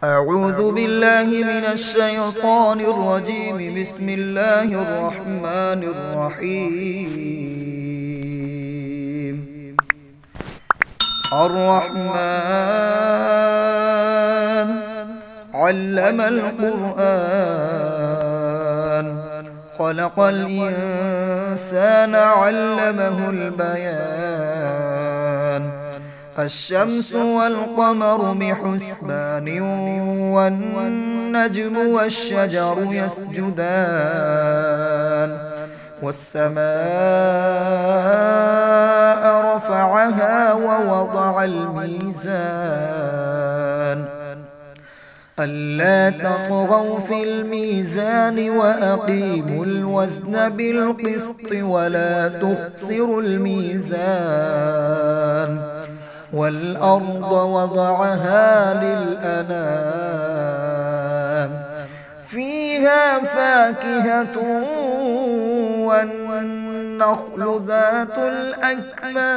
أعوذ بالله من الشيطان الرجيم. بسم الله الرحمن الرحيم. الرحمن علم القرآن، خلق الإنسان علمه البيان. الشمس والقمر بحسبان، والنجم والشجر يسجدان. والسماء رفعها ووضع الميزان، ألا تطغوا في الميزان وأقيموا الوزن بالقسط ولا تخسروا الميزان. والأرض وضعها للأنام، فيها فاكهة والنخل ذات الأكمام،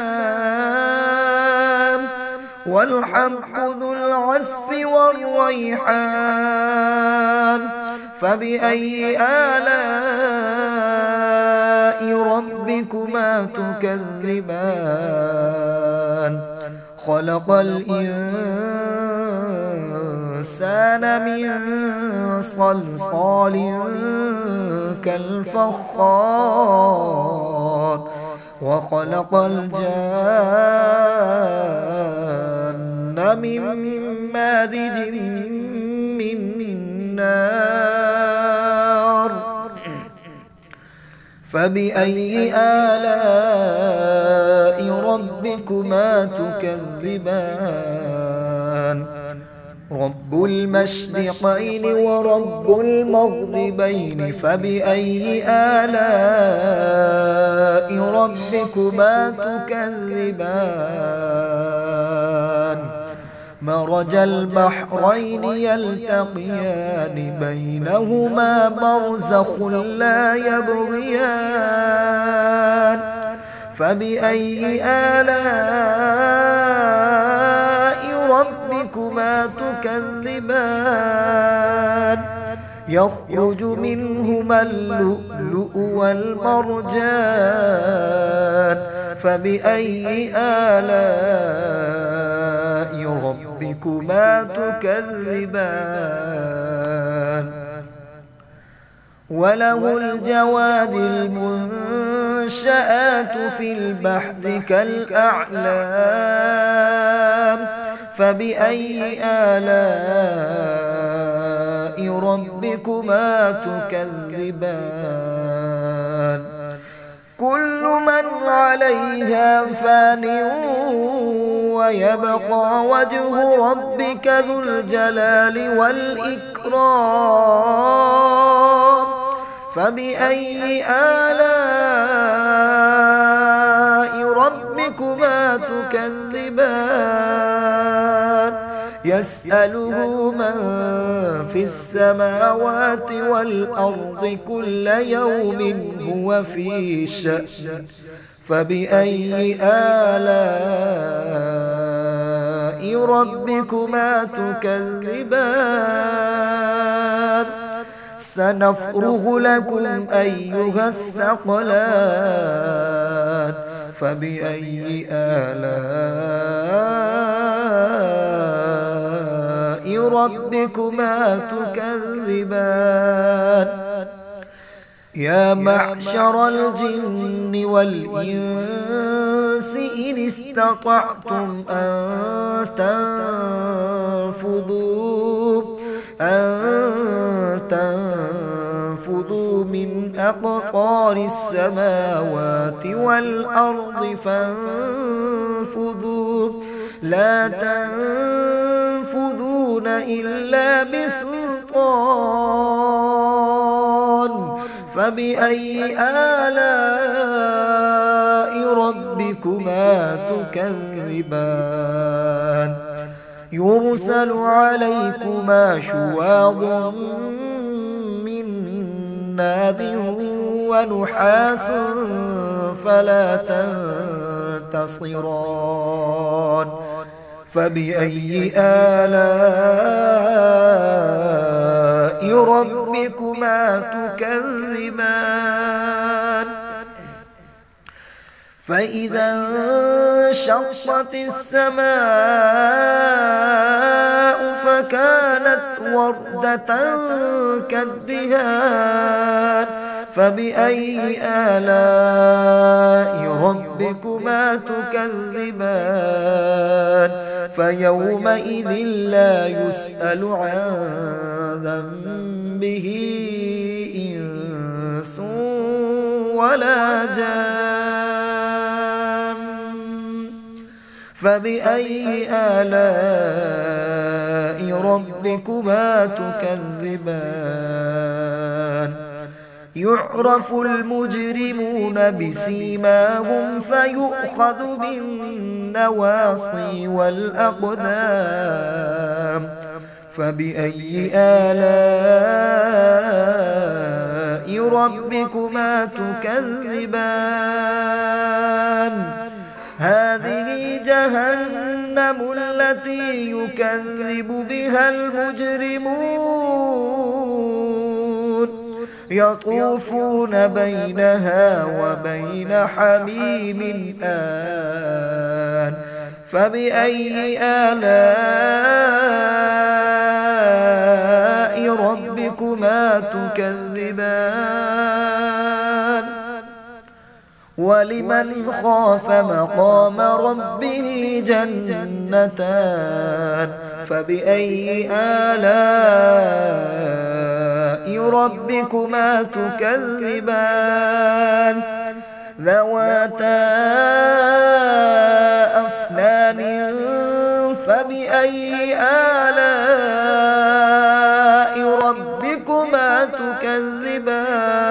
والحب ذو العصف والريحان. فبأي آلاء ربكما تكذبان؟ خلق الإنسان من صلصال كالفخار، وخلق الجان من مارج من نار. فبأي آلاء ربكما تكذبان؟ رب المشرقين ورب المغربين، فبأي آلاء ربكما تكذبان؟ مرج البحرين يلتقيان، بينهما برزخ لا يبغيان. فبأي آلاء ربكما تكذبان؟ يخرج منهما اللؤلؤ والمرجان. فبأي آلاء ربكما تكذبان؟ وله الجوار المنشآت في البحر كالأعلام. فبأي آلاء ربكما تكذبان؟ كل من عليها فان، ويبقى وجه ربك ذو الجلال والإكرام. فبأي آلاء ربكما تكذبان؟ يسأله من في السماوات والأرض كل يوم هو في شأن. فبأي آلاء ربكما تكذبان؟ سنفرغ لكم أيها الثقلان. فبأي آلاء ربكما تكذبان؟ يا معشر الجن والإنس إن استطعتم أن تنفذوا من أقطار السماوات والأرض فانفذوا، لا تنفذون إلا بسلطان. فبأي آلاء ربكما تكذبان؟ يرسل عليكما شواظ من نار ونحاس فلا تنتصران. فبأي آلاء فإذا انشقت السماء فكانت وردة كالدهان فبأي آلاء ربكما تكذبان فيومئذ لا يسأل عن ذنبه إنس ولا جان فبأي آلاء ربكما تكذبان يعرف المجرمون بسيماهم فيؤخذ بالنواصي والأقدام فبأي آلاء ربكما تكذبان هذه جهنم التي يكذب بها المجرمون يطوفون بينها وبين حميم آن فبأي آلاء ربكما تكذبان ولمن خاف مقام ربه جنتان فبأي آلاء ربكما تكذبان ذواتا أفنان فبأي آلاء ربكما تكذبان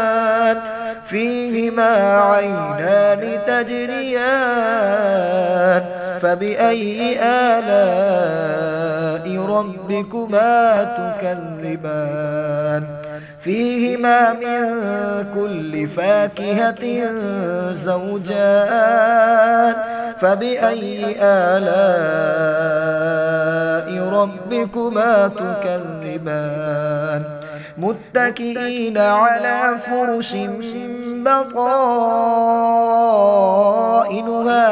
فيهما عينان تجريان فبأي آلاء ربكما تكذبان فيهما من كل فاكهة زوجان فبأي آلاء ربكما تكذبان متكئين على فرش بطائنها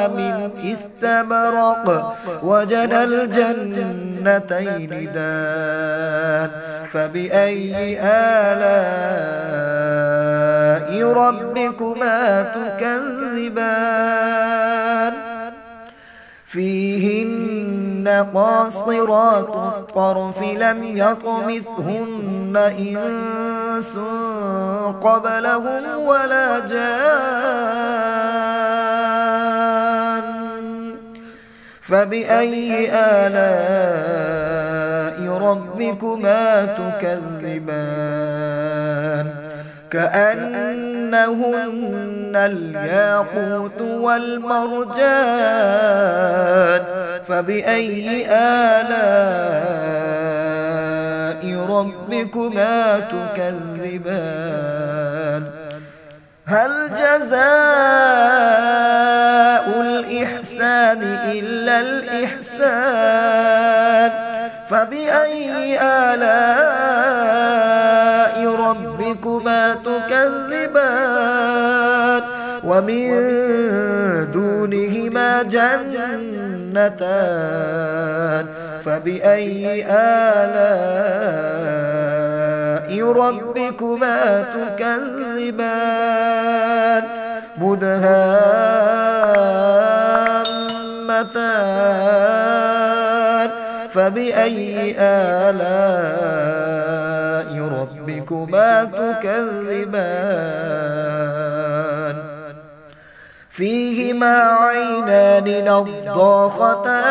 من استبرق وجنى الجنتين دان فبأي آلاء ربكما تكذبان فيهن قاصرات الطرف لم يطمثهن إنس قبلهم ولا جان فبأي آلاء ربكما تكذبان كأنهن الياقوت والمرجان فبأي آلاء ربكما تكذبان هل جزاء الإحسان إلا الإحسان فبأي آلاء ربكما تكذبان ومن دونهما جنتان فبأي آلاء ربكما تكذبان مدهامتان فبأي آلاء ربكما تكذبان فيهما عينان نضاختان